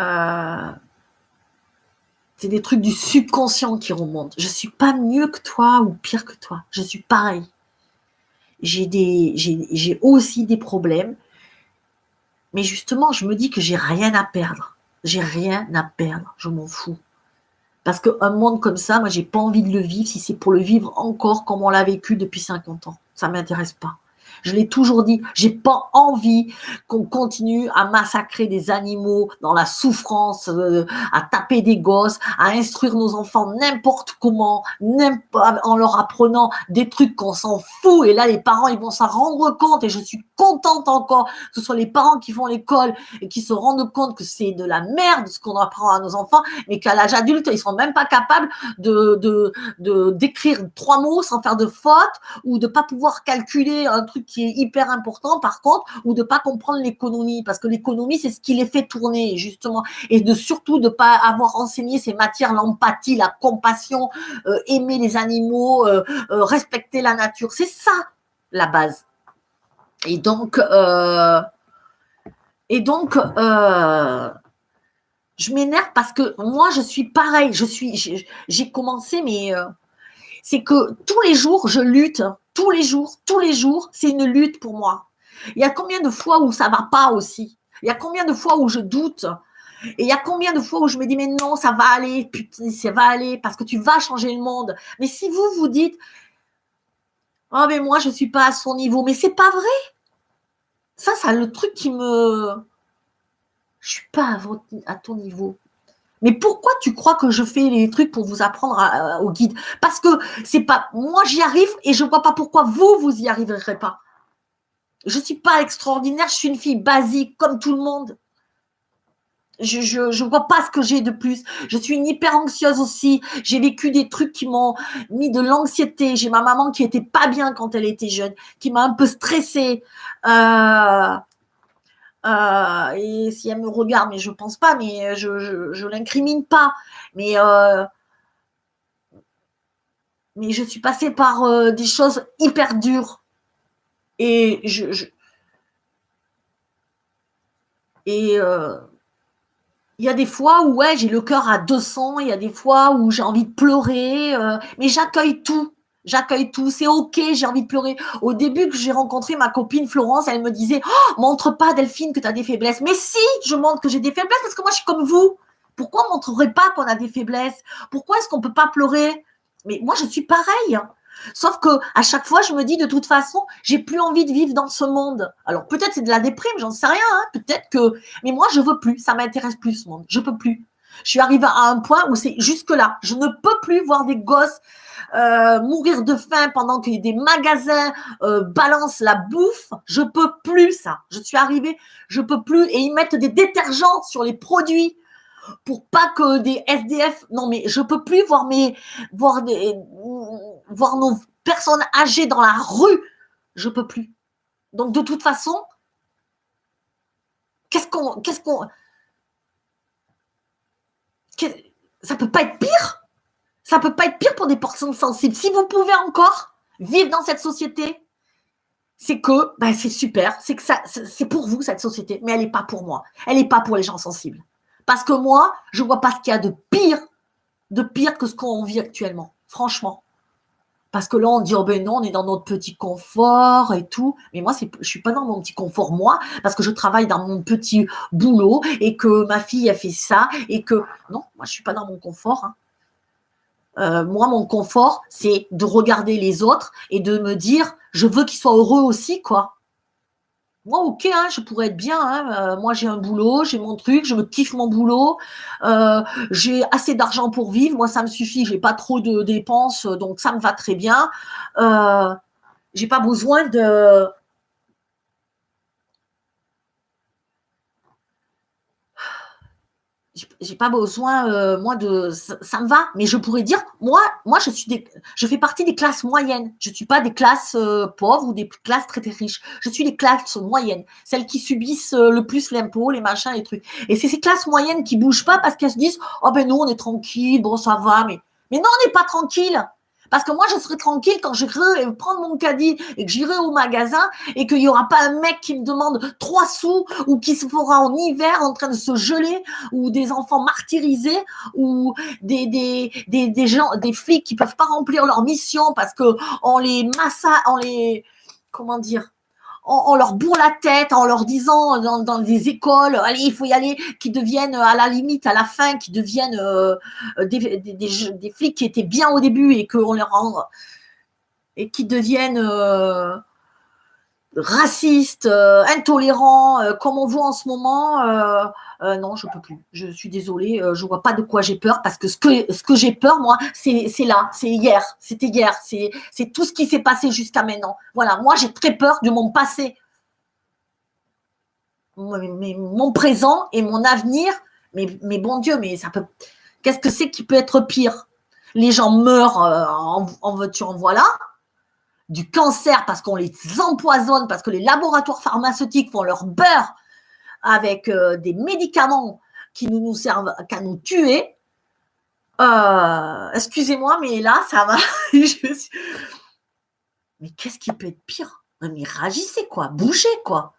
Euh, c'est des trucs du subconscient qui remontent. Je suis pas mieux que toi ou pire que toi. Je suis pareil. J'ai aussi des problèmes, mais justement, je me dis que j'ai rien à perdre. J'ai rien à perdre. Je m'en fous. Parce qu'un monde comme ça, moi, j'ai pas envie de le vivre si c'est pour le vivre encore comme on l'a vécu depuis 50 ans. Ça m'intéresse pas. Je l'ai toujours dit, j'ai pas envie qu'on continue à massacrer des animaux dans la souffrance, à taper des gosses, à instruire nos enfants n'importe comment, en leur apprenant des trucs qu'on s'en fout. Et là, les parents, ils vont s'en rendre compte. Et je suis contente encore que ce soit les parents qui font l'école et qui se rendent compte que c'est de la merde ce qu'on apprend à nos enfants, mais qu'à l'âge adulte, ils sont même pas capables d'écrire 3 mots sans faire de faute, ou de pas pouvoir calculer un truc qui est hyper important par contre, ou de pas comprendre l'économie, parce que l'économie c'est ce qui les fait tourner justement, et de surtout de pas avoir enseigné ces matières, l'empathie, la compassion, aimer les animaux, respecter la nature, c'est ça la base. Et donc je m'énerve parce que moi je suis pareil, j'ai commencé, mais c'est que tous les jours, je lutte. Tous les jours, c'est une lutte pour moi. Il y a combien de fois où ça va pas aussi? Il y a combien de fois où je doute? Et il y a combien de fois où je me dis, mais non, ça va aller, putain, ça va aller, parce que tu vas changer le monde. Mais si vous vous dites, oh, mais moi, je suis pas à son niveau, mais c'est pas vrai. Ça, le truc qui me. Je suis pas à ton niveau. Mais pourquoi tu crois que je fais les trucs pour vous apprendre au guide? Parce que c'est pas moi, j'y arrive et je vois pas pourquoi vous y arriverez pas. Je suis pas extraordinaire, je suis une fille basique comme tout le monde. Je vois pas ce que j'ai de plus. Je suis une hyper anxieuse aussi. J'ai vécu des trucs qui m'ont mis de l'anxiété. J'ai ma maman qui était pas bien quand elle était jeune, qui m'a un peu stressée. Et si elle me regarde, mais je pense pas, mais je l'incrimine pas. Mais je suis passée par des choses hyper dures. Et il y a des fois où ouais, j'ai le cœur à 200, il y a des fois où j'ai envie de pleurer, mais j'accueille tout. J'accueille tout, c'est ok, j'ai envie de pleurer. Au début que j'ai rencontré ma copine Florence, elle me disait oh, montre pas Delphine que tu as des faiblesses. Mais si, je montre que j'ai des faiblesses parce que moi je suis comme vous. Pourquoi on ne montrerait pas qu'on a des faiblesses? Pourquoi est-ce qu'on ne peut pas pleurer? Mais moi je suis pareille. Sauf que à chaque fois, je me dis de toute façon, j'ai plus envie de vivre dans ce monde. Alors peut-être c'est de la déprime, j'en sais rien. Hein. Peut-être que, mais moi je veux plus. Ça m'intéresse plus ce monde. Je peux plus. Je suis arrivée à un point où c'est jusque là. Je ne peux plus voir des gosses mourir de faim pendant que des magasins balancent la bouffe. Je peux plus ça. Je suis arrivée, je peux plus. Et ils mettent des détergents sur les produits pour pas que des SDF. Non mais je peux plus voir voir nos personnes âgées dans la rue. Je peux plus. Donc de toute façon, ça peut pas être pire. Ça peut pas être pire pour des personnes sensibles. Si vous pouvez encore vivre dans cette société, c'est que c'est super. C'est que c'est pour vous cette société, mais elle n'est pas pour moi. Elle n'est pas pour les gens sensibles. Parce que moi, je vois pas ce qu'il y a de pire que ce qu'on vit actuellement. Franchement. Parce que là, on dit, oh ben non, on est dans notre petit confort et tout. Mais moi, je suis pas dans mon petit confort, moi, parce que je travaille dans mon petit boulot et que ma fille a fait ça et que, non, moi, je suis pas dans mon confort. Hein. Moi, mon confort, c'est de regarder les autres et de me dire, je veux qu'ils soient heureux aussi, quoi. Moi, ok, hein, je pourrais être bien. Hein. Moi, j'ai un boulot, j'ai mon truc, je me kiffe mon boulot. J'ai assez d'argent pour vivre. Moi, ça me suffit. J'ai pas trop de dépenses, donc ça me va très bien. J'ai pas besoin de. J'ai pas besoin, moi, ça me va, mais je pourrais dire, moi, je fais partie des classes moyennes. Je suis pas des classes pauvres ou des classes très, très riches. Je suis des classes moyennes, celles qui subissent le plus l'impôt, les machins, les trucs. Et c'est ces classes moyennes qui bougent pas parce qu'elles se disent, oh ben nous, on est tranquille, bon, ça va, mais non, on n'est pas tranquille. Parce que moi, je serai tranquille quand j'irai prendre mon caddie et que j'irai au magasin et qu'il n'y aura pas un mec qui me demande 3 sous ou qui se fera en hiver en train de se geler ou des enfants martyrisés ou des gens, des flics qui ne peuvent pas remplir leur mission parce qu'on les comment dire, on leur bourre la tête en leur disant dans des écoles, allez, il faut y aller, qui deviennent à la limite, à la fin, qui deviennent des flics qui étaient bien au début et qu'on les rend et qui deviennent racistes, intolérants, comme on voit en ce moment. Non, je peux plus. Je suis désolée, je vois pas de quoi j'ai peur parce que ce que j'ai peur, moi, c'est là, c'est hier, c'était hier, c'est tout ce qui s'est passé jusqu'à maintenant. Voilà, moi, j'ai très peur de mon passé, mon présent et mon avenir. Mais bon Dieu, mais ça peut. Qu'est-ce que c'est qui peut être pire? Les gens meurent en veux-tu en voilà. Du cancer parce qu'on les empoisonne, parce que les laboratoires pharmaceutiques font leur beurre avec des médicaments qui nous servent qu'à nous tuer. Excusez-moi, mais là, ça va. Mais qu'est-ce qui peut être pire? Mais réagissez, quoi. Bougez, quoi.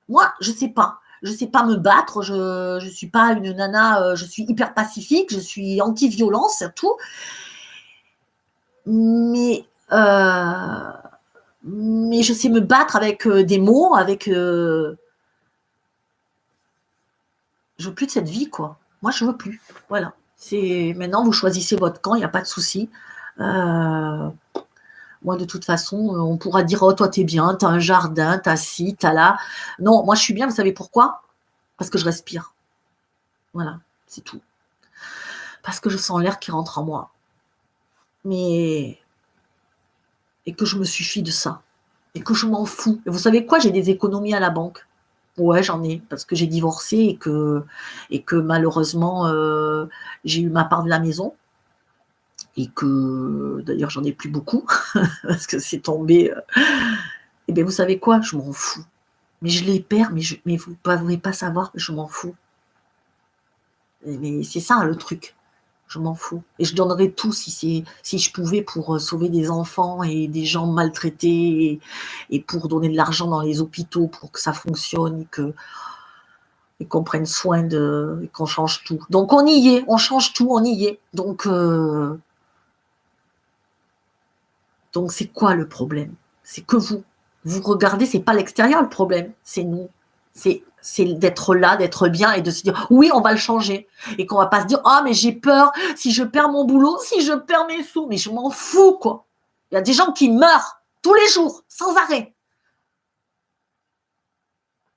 Moi, je sais pas. Je sais pas me battre. Je suis pas une nana. Je suis hyper pacifique. Je suis anti-violence, surtout. Mais je sais me battre avec des mots, avec. Je veux plus de cette vie, quoi. Moi, je veux plus. Voilà. C'est maintenant, vous choisissez votre camp, il n'y a pas de souci. Moi, de toute façon, on pourra dire, oh, toi, t'es bien, t'as un jardin, t'as ci, t'as là. Non, moi, je suis bien. Vous savez pourquoi? Parce que je respire. Voilà, c'est tout. Parce que je sens l'air qui rentre en moi. Et que je me suffis de ça. Et que je m'en fous. Et vous savez quoi? J'ai des économies à la banque. Ouais, j'en ai, parce que j'ai divorcé et que malheureusement, j'ai eu ma part de la maison. Et que, d'ailleurs, j'en ai plus beaucoup, parce que c'est tombé. Et bien, vous savez quoi? Je m'en fous. Mais je les perds, mais vous ne pouvez pas savoir, je m'en fous. Mais c'est ça, le truc. Je m'en fous. Et je donnerais tout si je pouvais pour sauver des enfants et des gens maltraités et pour donner de l'argent dans les hôpitaux pour que ça fonctionne et qu'on prenne soin et qu'on change tout. Donc on y est, on change tout, on y est. Donc c'est quoi le problème? C'est que vous regardez, c'est pas l'extérieur le problème, c'est nous. C'est d'être là, d'être bien et de se dire oui, on va le changer. Et qu'on va pas se dire ah, mais j'ai peur si je perds mon boulot, si je perds mes sous. Mais je m'en fous, quoi. Il y a des gens qui meurent tous les jours, sans arrêt.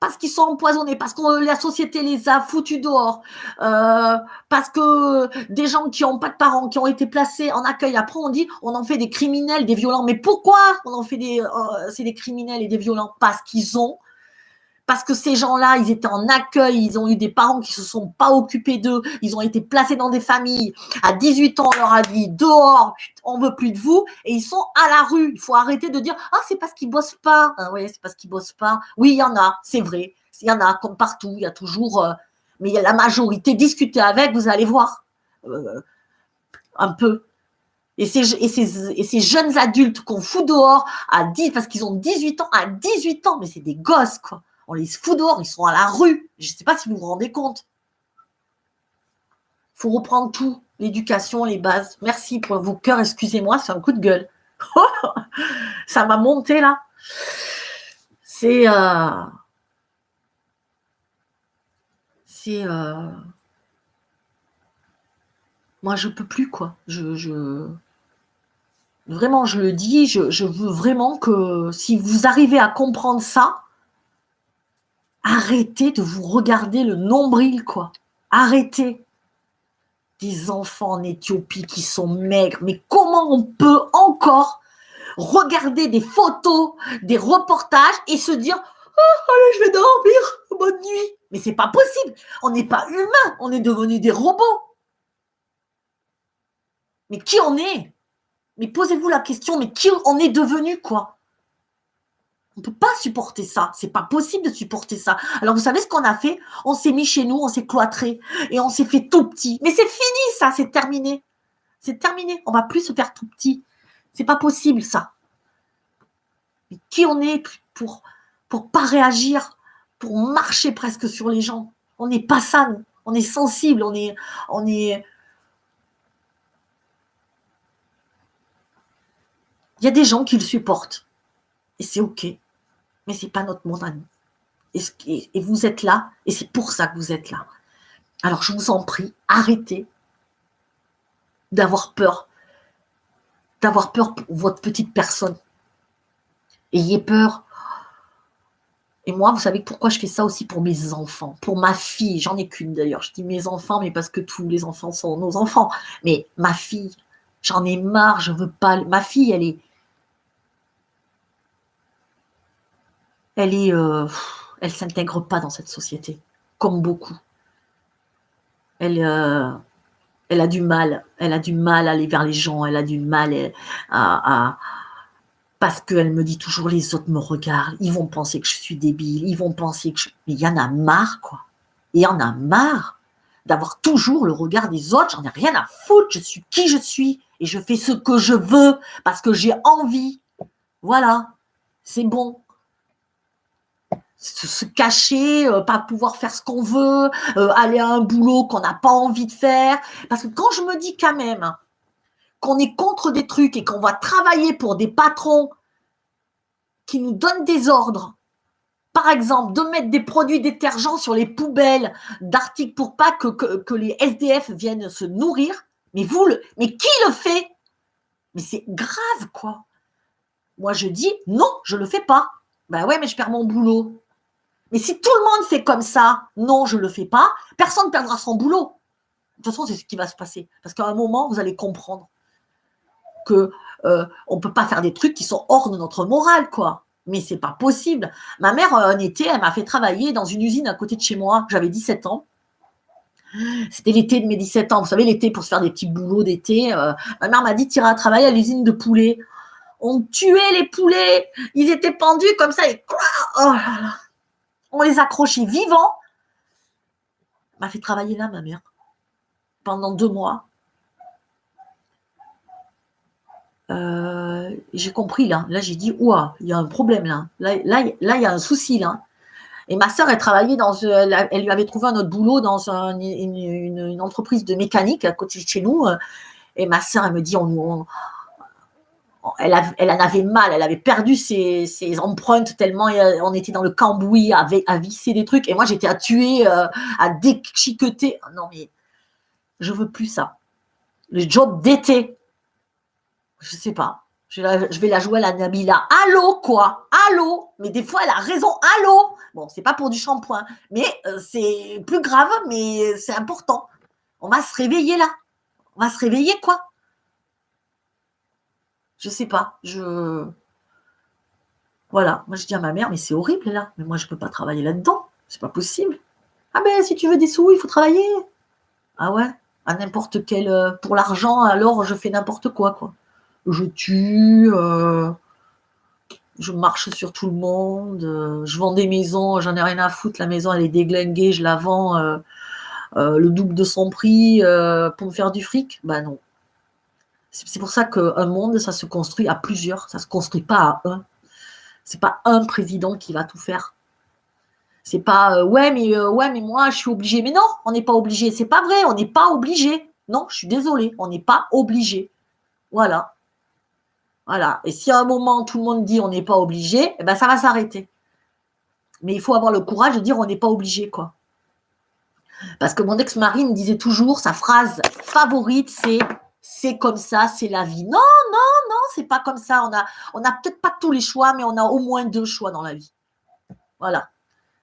Parce qu'ils sont empoisonnés, parce que la société les a foutus dehors, parce que des gens qui n'ont pas de parents, qui ont été placés en accueil, après on dit on en fait des criminels, des violents. Mais pourquoi on en fait c'est des criminels et des violents? Parce que ces gens-là, ils étaient en accueil, ils ont eu des parents qui ne se sont pas occupés d'eux, ils ont été placés dans des familles. À 18 ans, on leur a dit dehors, on ne veut plus de vous, et ils sont à la rue. Il faut arrêter de dire ah, c'est parce qu'ils ne bossent pas. Oui, c'est parce qu'ils ne bossent pas. Oui, il y en a, c'est vrai. Il y en a, comme partout, il y a toujours. Mais il y a la majorité. Discutez avec, vous allez voir. Un peu. Et ces jeunes adultes qu'on fout dehors parce qu'ils ont 18 ans, à 18 ans, mais c'est des gosses, quoi. On les fout dehors, ils sont à la rue. Je ne sais pas si vous vous rendez compte. Il faut reprendre tout, l'éducation, les bases. Merci pour vos cœurs, excusez-moi, c'est un coup de gueule. Ça m'a monté là. C'est moi, je peux plus, quoi. Vraiment, je le dis, je veux vraiment que si vous arrivez à comprendre ça, arrêtez de vous regarder le nombril, quoi. Arrêtez. Des enfants en Éthiopie qui sont maigres. Mais comment on peut encore regarder des photos, des reportages et se dire « Oh, allez, je vais dormir, bonne nuit ». Mais c'est pas possible. On n'est pas humain, on est devenus des robots. Mais qui on est? Mais posez-vous la question, mais qui on est devenu, quoi? On ne peut pas supporter ça. C'est pas possible de supporter ça. Alors, vous savez ce qu'on a fait? On s'est mis chez nous, on s'est cloîtré et on s'est fait tout petit. Mais c'est fini, ça, c'est terminé. C'est terminé. On ne va plus se faire tout petit. C'est pas possible, ça. Mais qui on est pour pas réagir, pour marcher presque sur les gens? On n'est pas ça, nous. On est sensible, on est. Il y a des gens qui le supportent. Et c'est OK. Mais c'est pas notre monde à nous. Et vous êtes là, et c'est pour ça que vous êtes là. Alors, je vous en prie, arrêtez d'avoir peur pour votre petite personne. Ayez peur. Et moi, vous savez pourquoi je fais ça aussi pour mes enfants, pour ma fille. J'en ai qu'une d'ailleurs. Je dis mes enfants, mais parce que tous les enfants sont nos enfants. Mais ma fille, j'en ai marre, je veux pas. Ma fille, elle s'intègre pas dans cette société, comme beaucoup. Elle a du mal. Elle a du mal à aller vers les gens. Elle a du mal parce qu'elle me dit toujours les autres me regardent. Ils vont penser que je suis débile. Ils vont penser que Mais il y en a marre, quoi. Il y en a marre d'avoir toujours le regard des autres. J'en ai rien à foutre. Je suis qui je suis et je fais ce que je veux parce que j'ai envie. Voilà. C'est bon. Se cacher, pas pouvoir faire ce qu'on veut, aller à un boulot qu'on n'a pas envie de faire. Parce que quand je me dis quand même qu'on est contre des trucs et qu'on va travailler pour des patrons qui nous donnent des ordres, par exemple, de mettre des produits détergents sur les poubelles d'articles pour pas que les SDF viennent se nourrir, mais qui le fait? Mais c'est grave, quoi. Moi, je dis, non, je le fais pas. Ben ouais, mais je perds mon boulot. Mais si tout le monde fait comme ça, non, je ne le fais pas, personne ne perdra son boulot. De toute façon, c'est ce qui va se passer. Parce qu'à un moment, vous allez comprendre qu'on ne peut pas faire des trucs qui sont hors de notre morale, quoi. Mais c'est pas possible. Ma mère, un été, elle m'a fait travailler dans une usine à côté de chez moi. J'avais 17 ans. C'était l'été de mes 17 ans. Vous savez, l'été, pour se faire des petits boulots d'été, ma mère m'a dit, tu iras travailler à l'usine de poulets. On tuait les poulets. Ils étaient pendus comme ça. Et oh là là. On les accrochait vivants. M'a fait travailler là, ma mère, pendant 2 mois. J'ai compris, là. Là, j'ai dit, ouah, il y a un problème, là. Là, il y a un souci, là. Et ma sœur, elle travaillait elle lui avait trouvé un autre boulot dans une entreprise de mécanique à côté de chez nous. Et ma sœur, elle me dit, elle en avait mal, elle avait perdu ses empreintes tellement on était dans le cambouis à visser des trucs. Et moi, j'étais à tuer, à déchiqueter. Non, mais je veux plus ça. Le job d'été, je sais pas. Je vais la jouer à la Nabila. Allô, quoi? Allô? Mais des fois, elle a raison. Allô? Bon, c'est pas pour du shampoing, mais c'est plus grave, mais c'est important. On va se réveiller là. On va se réveiller, quoi. Je sais pas. Voilà. Moi, je dis à ma mère, mais c'est horrible là. Mais moi, je peux pas travailler là-dedans. C'est pas possible. Ah ben, si tu veux des sous, il faut travailler. Ah ouais? À n'importe quel. Pour l'argent, alors je fais n'importe quoi, quoi. Je tue, je marche sur tout le monde, je vends des maisons, j'en ai rien à foutre, la maison elle est déglinguée, je la vends le double de son prix pour me faire du fric. Ben non. C'est pour ça qu'un monde, ça se construit à plusieurs, ça se construit pas à un. C'est pas un président qui va tout faire. C'est pas ouais mais moi je suis obligé. Mais non, on n'est pas obligé. C'est pas vrai, on n'est pas obligé. Non, je suis désolée, on n'est pas obligé. Voilà. Voilà. Et si à un moment tout le monde dit on n'est pas obligé, eh ben ça va s'arrêter. Mais il faut avoir le courage de dire on n'est pas obligé, quoi. Parce que mon ex-mari me disait toujours, sa phrase favorite, c'est comme ça, c'est la vie. Non, c'est pas comme ça. On a peut-être pas tous les choix, mais on a au moins 2 choix dans la vie. Voilà.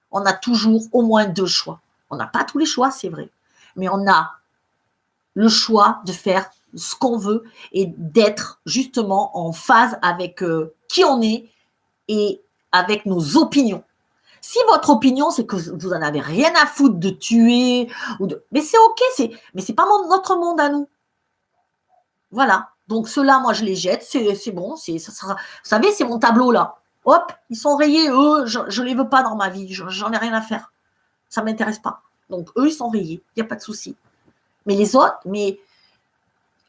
On a toujours au moins 2 choix. On n'a pas tous les choix, c'est vrai. Mais on a le choix de faire ce qu'on veut et d'être justement en phase avec qui on est et avec nos opinions. Si votre opinion, c'est que vous n'en avez rien à foutre de tuer, mais c'est OK, mais c'est pas notre monde à nous. Voilà. Donc ceux-là, moi, je les jette, c'est bon. Ça sera, vous savez, c'est mon tableau là. Hop, ils sont rayés, eux, je les veux pas dans ma vie, j'en ai rien à faire. Ça m'intéresse pas. Donc eux, ils sont rayés, il n'y a pas de souci. Mais les autres,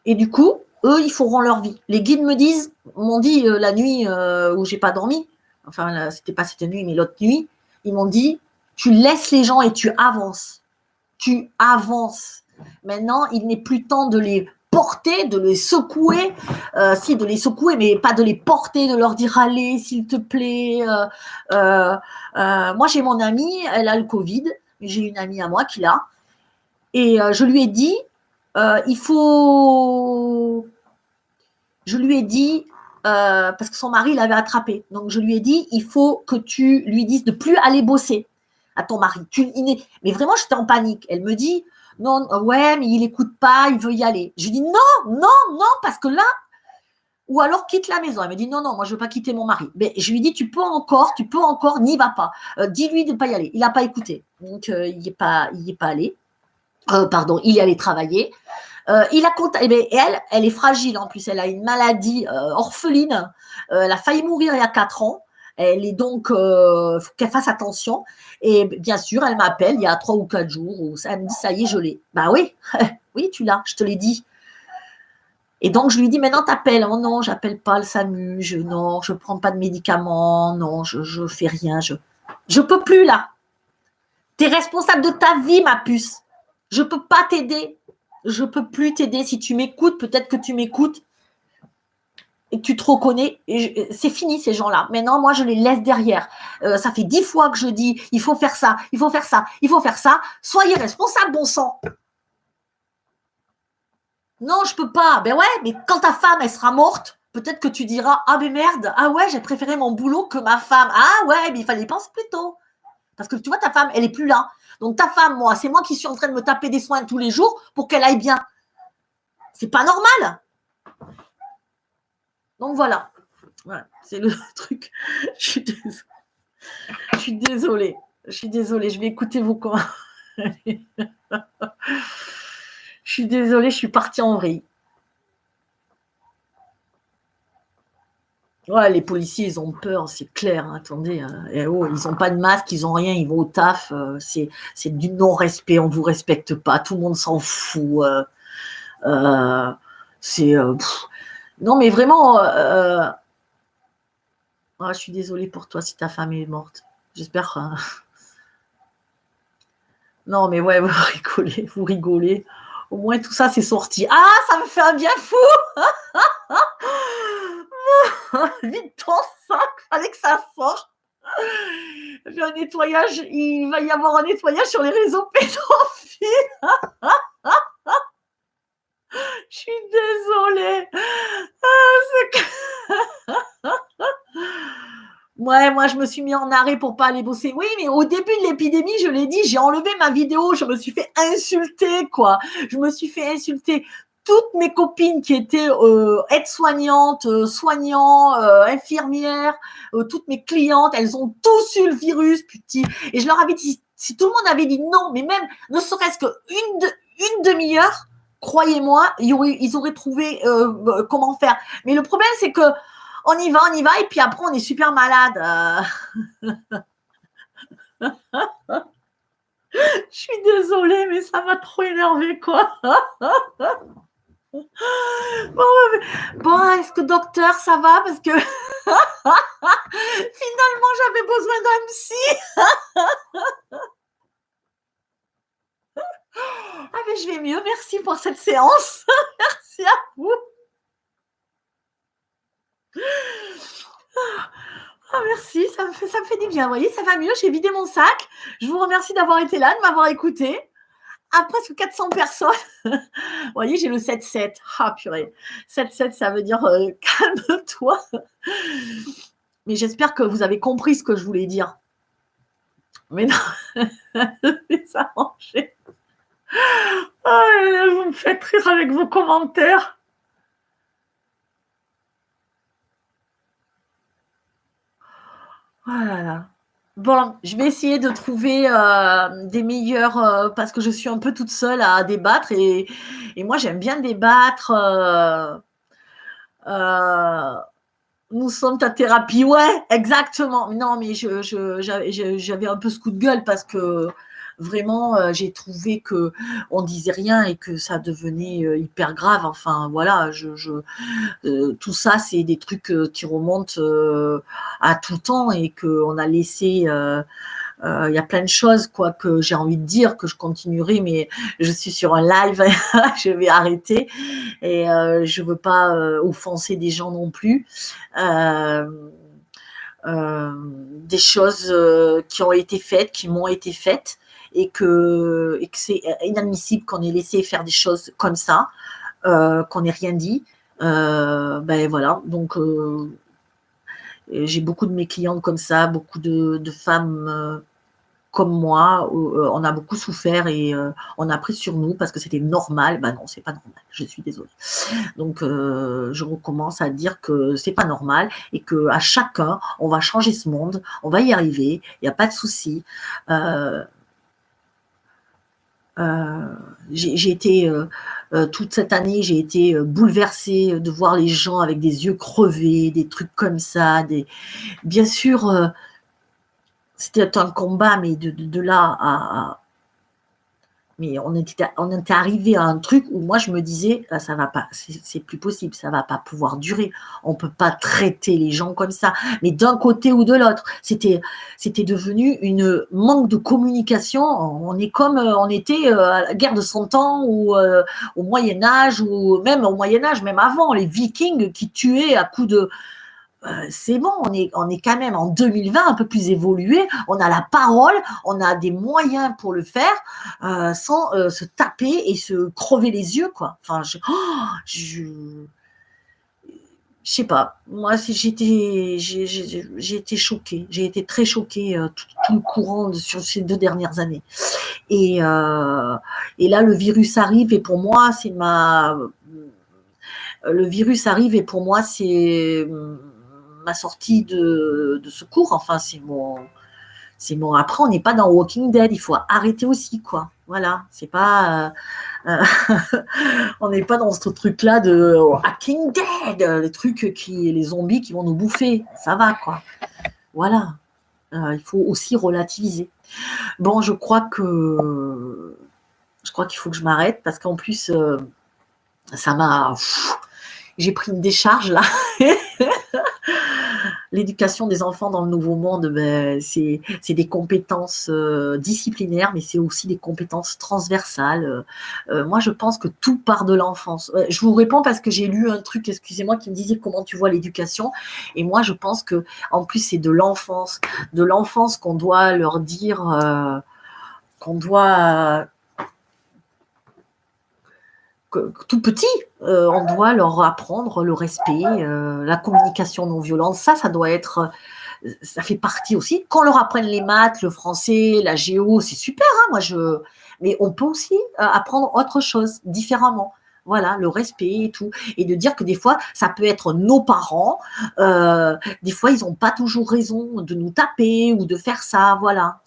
Et du coup, eux, ils feront leur vie. Les guides m'ont dit la nuit où j'ai pas dormi, enfin, là, c'était pas cette nuit, mais l'autre nuit, ils m'ont dit, tu laisses les gens et tu avances. Tu avances. Maintenant, il n'est plus temps de les porter, de les secouer, si, de les secouer, mais pas de les porter, de leur dire allez, s'il te plaît. Moi, j'ai mon amie, elle a le Covid, j'ai une amie à moi qui l'a, et je lui ai dit, il faut. Je lui ai dit, parce que son mari l'avait attrapé, donc je lui ai dit, il faut que tu lui dises de plus aller bosser à ton mari. Mais vraiment, j'étais en panique. Elle me dit, non, ouais, mais il n'écoute pas, il veut y aller. Je lui dis, non, non, non, parce que là, ou alors quitte la maison. Elle me dit, non, non, moi, je ne veux pas quitter mon mari. Mais je lui dis, tu peux encore, n'y va pas. Dis-lui de ne pas y aller. Il n'a pas écouté. Donc, il n'y est pas allé. Pardon, il y allait travailler. Il a contacté, elle est fragile en plus, elle a une maladie orpheline, elle a failli mourir il y a 4 ans, elle est donc, faut qu'elle fasse attention, et bien sûr, elle m'appelle il y a 3 ou 4 jours, où elle me dit, ça y est, je l'ai. Bah oui, oui, tu l'as, je te l'ai dit. Et donc, je lui dis, maintenant, t'appelles. Oh non, j'appelle pas le SAMU, non, je prends pas de médicaments, non, je fais rien, je peux plus là. T'es responsable de ta vie, ma puce. Je peux pas t'aider. Je peux plus t'aider. Si tu m'écoutes, peut-être que tu m'écoutes et que tu te reconnais. C'est fini, ces gens-là. Maintenant, moi, je les laisse derrière. Ça fait 10 fois que je dis, il faut faire ça, il faut faire ça, il faut faire ça. Soyez responsable, bon sang. Non, je peux pas. Ben ouais, mais quand ta femme, elle sera morte, peut-être que tu diras, ah ben merde, ah ouais, j'ai préféré mon boulot que ma femme. Ah ouais, mais il fallait y penser plus tôt. Parce que tu vois, ta femme, elle est plus là. Donc ta femme, moi, c'est moi qui suis en train de me taper des soins tous les jours pour qu'elle aille bien. C'est pas normal. Donc voilà. Voilà, c'est le truc. Je suis désolée. Je vais écouter vos commentaires. Je suis désolée, je suis partie en vrille. Ouais, les policiers, ils ont peur, c'est clair. Hein, attendez, ils n'ont pas de masque, ils n'ont rien, ils vont au taf. C'est du non-respect, on ne vous respecte pas, tout le monde s'en fout. Non, mais vraiment, je suis désolée pour toi si ta femme est morte. J'espère. Non, mais ouais, vous rigolez. Au moins, tout ça, c'est sorti. Ah, ça me fait un bien fou. Vite ton sac, fallait que ça sorte. Un nettoyage, il va y avoir un nettoyage sur les réseaux pédophiles. Je suis désolée. Ouais, moi, je me suis mis en arrêt pour pas aller bosser. Oui, mais au début de l'épidémie, je l'ai dit, j'ai enlevé ma vidéo, je me suis fait insulter, quoi. Je me suis fait insulter. Toutes mes copines qui étaient aides-soignantes, soignants, infirmières, toutes mes clientes, elles ont tous eu le virus, putain. Et je leur avais dit, si tout le monde avait dit non, mais même ne serait-ce qu'une demi-heure, croyez-moi, ils auraient trouvé comment faire. Mais le problème, c'est que on y va, et puis après, on est super malade. Je suis désolée, mais ça m'a trop énervé, quoi. Bon, est-ce que docteur, ça va? Parce que finalement, j'avais besoin d'un psy. Ah, mais je vais mieux. Merci pour cette séance. Merci à vous. Ah, merci, ça me fait du bien. Vous voyez, ça va mieux. J'ai vidé mon sac. Je vous remercie d'avoir été là, de m'avoir écouté. À presque 400 personnes. Vous voyez, j'ai le 7-7. Ah, purée. 7-7, ça veut dire calme-toi. Mais j'espère que vous avez compris ce que je voulais dire. Mais non, ça manger. Oh, vous me faites rire avec vos commentaires. Oh là là. Bon, je vais essayer de trouver des meilleurs parce que je suis un peu toute seule à débattre et moi j'aime bien débattre. Nous sommes ta thérapie, ouais, exactement. Non, mais j'avais un peu ce coup de gueule parce que vraiment, j'ai trouvé qu'on disait rien et que ça devenait hyper grave. Enfin, voilà, tout ça, c'est des trucs qui remontent à tout temps et qu'on a laissé. Il y a plein de choses quoi que j'ai envie de dire, que je continuerai, mais je suis sur un live, je vais arrêter et je veux pas offenser des gens non plus. Euh, des choses qui ont été faites, qui m'ont été faites, et que c'est inadmissible qu'on ait laissé faire des choses comme ça, qu'on n'ait rien dit. Ben voilà, donc j'ai beaucoup de mes clientes comme ça, beaucoup de femmes comme moi, on a beaucoup souffert et on a pris sur nous parce que c'était normal. Ben non, c'est pas normal, je suis désolée. Donc, je recommence à dire que c'est pas normal et que à chacun, on va changer ce monde, on va y arriver, il n'y a pas de souci. J'ai été toute cette année, j'ai été bouleversée de voir les gens avec des yeux crevés, des trucs comme ça. Bien sûr, c'était un combat, mais de là à mais on était arrivé à un truc où moi je me disais ah, ça va pas, c'est plus possible, ça va pas pouvoir durer. On peut pas traiter les gens comme ça. Mais d'un côté ou de l'autre, c'était devenu une manque de communication. On est comme on était à la guerre de 100 ans ou au Moyen Âge ou même au Moyen Âge, même avant les Vikings qui tuaient à coups de c'est bon, on est quand même en 2020 un peu plus évolué, on a la parole, on a des moyens pour le faire sans se taper et se crever les yeux, quoi. Enfin, je sais pas. Moi, j'ai été choquée. J'ai été très choquée tout le courant sur ces 2 dernières années. Et là, le virus arrive et pour moi, le virus arrive et pour moi, c'est ma sortie de secours. Enfin, c'est mon. Après, on n'est pas dans Walking Dead. Il faut arrêter aussi, quoi. Voilà, c'est pas. On n'est pas dans ce truc-là de Walking Dead, les zombies qui vont nous bouffer. Ça va, quoi. Voilà. Il faut aussi relativiser. Bon, je crois qu'il faut que je m'arrête parce qu'en plus, ça m'a. J'ai pris une décharge là. L'éducation des enfants dans le nouveau monde, ben, c'est des compétences disciplinaires, mais c'est aussi des compétences transversales. Moi, je pense que tout part de l'enfance. Je vous réponds parce que j'ai lu un truc, excusez-moi, qui me disait comment tu vois l'éducation. Et moi, je pense que en plus, c'est de l'enfance qu'on doit leur dire, qu'on doit tout petit, on doit leur apprendre le respect, la communication non violente. Ça doit être, ça fait partie aussi. Qu'on leur apprenne les maths, le français, la géo, c'est super. Hein, mais on peut aussi apprendre autre chose différemment. Voilà, le respect et tout. Et de dire que des fois, ça peut être nos parents. Des fois, ils n'ont pas toujours raison de nous taper ou de faire ça. Voilà,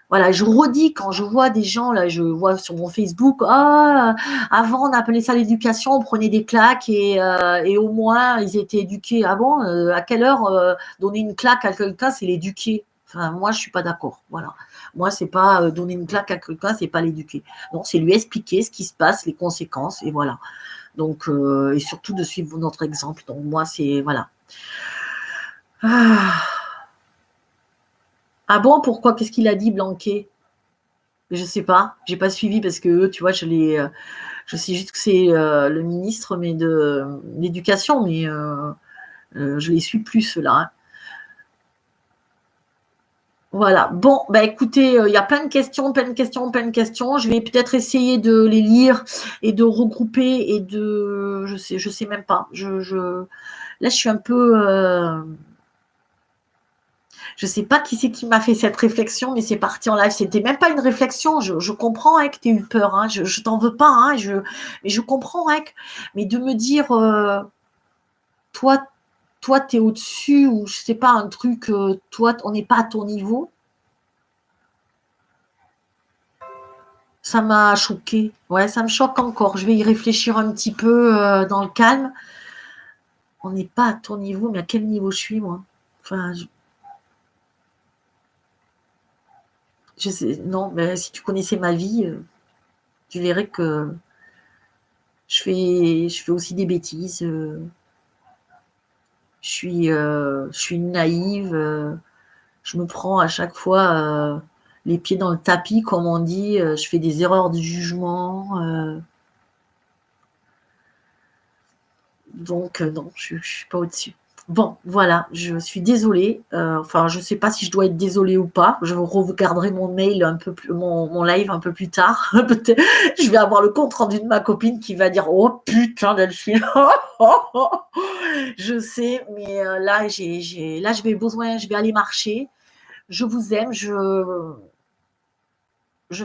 voilà, je redis quand je vois des gens, là, je vois sur mon Facebook, avant on appelait ça l'éducation, on prenait des claques et au moins ils étaient éduqués. Ah bon, à quelle heure donner une claque à quelqu'un, c'est l'éduquer? Enfin, moi, je suis pas d'accord. Voilà. Moi, c'est pas donner une claque à quelqu'un, c'est pas l'éduquer. Non, c'est lui expliquer ce qui se passe, les conséquences, et voilà. Donc, et surtout de suivre notre exemple. Donc, moi, c'est voilà. Ah bon, pourquoi? Qu'est-ce qu'il a dit, Blanquet? Je sais pas, j'ai pas suivi parce que tu vois, je sais juste que c'est le ministre mais de l'éducation, mais je les suis plus ceux-là. Hein. Voilà. Bon, bah écoutez, il y a plein de questions, plein de questions, plein de questions. Je vais peut-être essayer de les lire et de regrouper et je sais même pas. Là, je suis un peu. Je sais pas qui c'est qui m'a fait cette réflexion, mais c'est parti en live. C'était même pas une réflexion. Je comprends hein, que tu aies eu peur. Hein. Je t'en veux pas. Hein. Mais je comprends. Hein, mais de me dire, toi, tu es au-dessus ou je sais pas, un truc, toi, on n'est pas à ton niveau. Ça m'a choquée. Ouais, ça me choque encore. Je vais y réfléchir un petit peu dans le calme. On n'est pas à ton niveau, mais à quel niveau je suis, moi enfin, Je sais, non, mais si tu connaissais ma vie, tu verrais que je fais aussi des bêtises. Je suis naïve. Je me prends à chaque fois les pieds dans le tapis, comme on dit. Je fais des erreurs de jugement. Donc, non, je ne suis pas au-dessus. Bon, voilà, je suis désolée. Enfin, je ne sais pas si je dois être désolée ou pas. Je regarderai mon mail un peu plus, mon live un peu plus tard. Peut-être, je vais avoir le compte rendu de ma copine qui va dire oh putain Delphine. Je sais, mais là, là, je vais aller marcher. Je vous aime. Je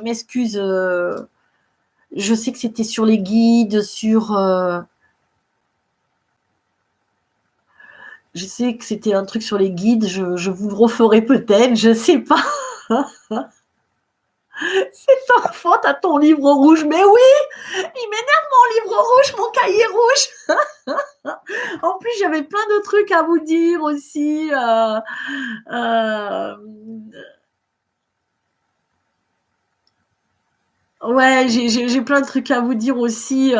m'excuse. Je sais que c'était sur les guides, je sais que c'était un truc sur les guides, je vous le referai peut-être, je sais pas. C'est ta faute à ton livre rouge. Mais oui, il m'énerve mon livre rouge, mon cahier rouge. En plus, j'avais plein de trucs à vous dire aussi. Ouais, j'ai plein de trucs à vous dire aussi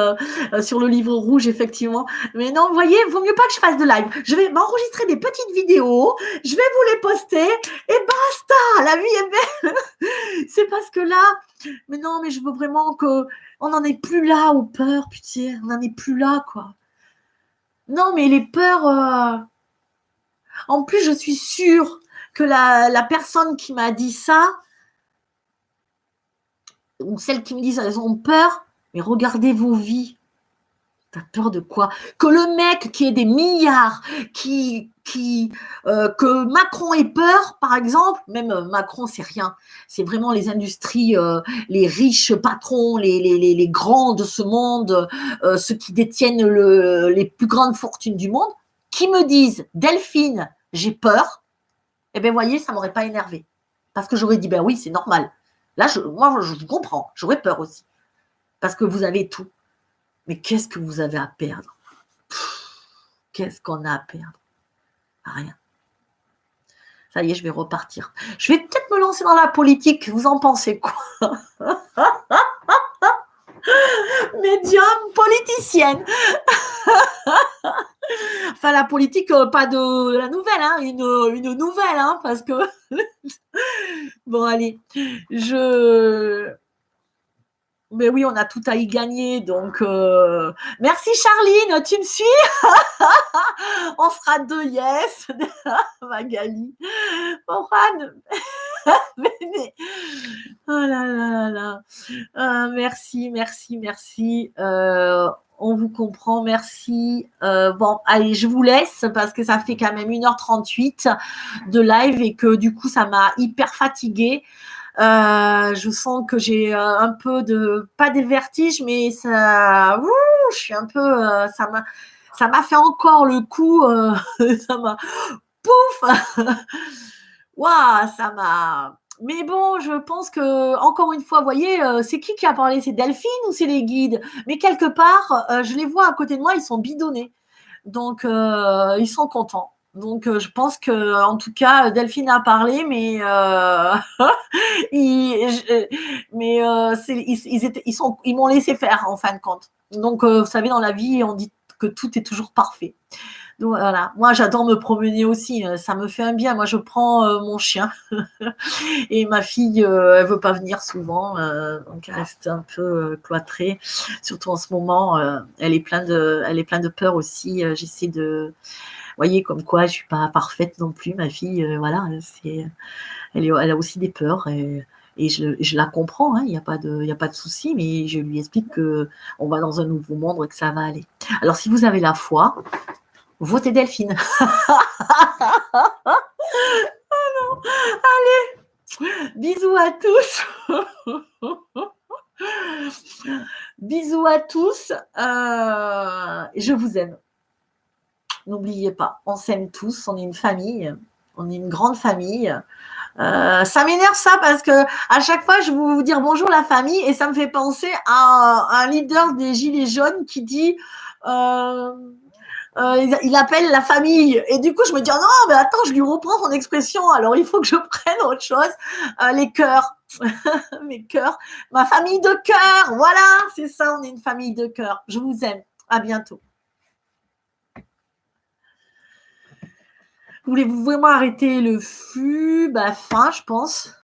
sur le livre rouge, effectivement. Mais non, vous voyez, vaut mieux pas que je fasse de live. Je vais m'enregistrer des petites vidéos, je vais vous les poster et basta, la vie est belle. C'est parce que là, mais non, mais je veux vraiment que on n'en est plus là aux peurs, putain, on n'en est plus là, quoi. Non, mais les peurs. En plus, je suis sûre que la personne qui m'a dit ça, ou celles qui me disent elles ont peur, mais regardez vos vies. T'as peur de quoi? Que le mec qui ait des milliards, que Macron ait peur, par exemple, même Macron, c'est rien. C'est vraiment les industries, les riches patrons, les grands de ce monde, ceux qui détiennent les plus grandes fortunes du monde, qui me disent Delphine, j'ai peur. Eh bien, voyez, ça ne m'aurait pas énervé. Parce que j'aurais dit, ben oui, c'est normal. Là, moi, je vous comprends. J'aurais peur aussi. Parce que vous avez tout. Mais qu'est-ce que vous avez à perdre? Qu'est-ce qu'on a à perdre? Rien. Ça y est, je vais repartir. Je vais peut-être me lancer dans la politique. Vous en pensez quoi? Médium, politicienne. Enfin, la politique, pas de la nouvelle, hein, une nouvelle, hein, parce que... Bon, allez. Mais oui, on a tout à y gagner. Donc, merci Charline, tu me suis? On sera deux, yes. Magali. Oran. Oh là là là là. Merci, merci, merci. On vous comprend, merci. Bon, allez, je vous laisse parce que ça fait quand même 1h38 de live et que du coup, ça m'a hyper fatiguée. Je sens que j'ai un peu pas des vertiges, mais ça, je suis un peu, ça m'a fait encore le coup, ça m'a, pouf, waouh, ça m'a. Mais bon, je pense que encore une fois, vous voyez, c'est qui a parlé? C'est Delphine ou c'est les guides? Mais quelque part, je les vois à côté de moi, ils sont bidonnés, donc ils sont contents. Donc, je pense que, en tout cas, Delphine a parlé, mais ils m'ont laissé faire en fin de compte. Donc, vous savez, dans la vie, on dit que tout est toujours parfait. Donc voilà, moi j'adore me promener aussi, ça me fait un bien. Moi je prends mon chien et ma fille, elle veut pas venir souvent, donc elle reste un peu cloîtrée. Surtout en ce moment, elle est pleine de peur aussi. J'essaie de, voyez, comme quoi je suis pas parfaite non plus, ma fille, voilà, elle a aussi des peurs et je la comprends, hein, il n'y a pas de souci, mais je lui explique que on va dans un nouveau monde et que ça va aller. Alors si vous avez la foi, votez Delphine. Oh non, allez, bisous à tous. Bisous à tous. Je vous aime. N'oubliez pas, on s'aime tous, on est une famille, on est une grande famille. Ça m'énerve ça parce que à chaque fois je vais vous dire bonjour la famille et ça me fait penser à un leader des Gilets jaunes qui dit il appelle la famille. Et du coup, je me dis, oh non, mais attends, je lui reprends son expression. Alors, il faut que je prenne autre chose. Les cœurs. Mes cœurs. Ma famille de cœur. Voilà, c'est ça, on est une famille de cœur. Je vous aime. À bientôt. Voulez-vous vraiment arrêter le flux? Fin, je pense.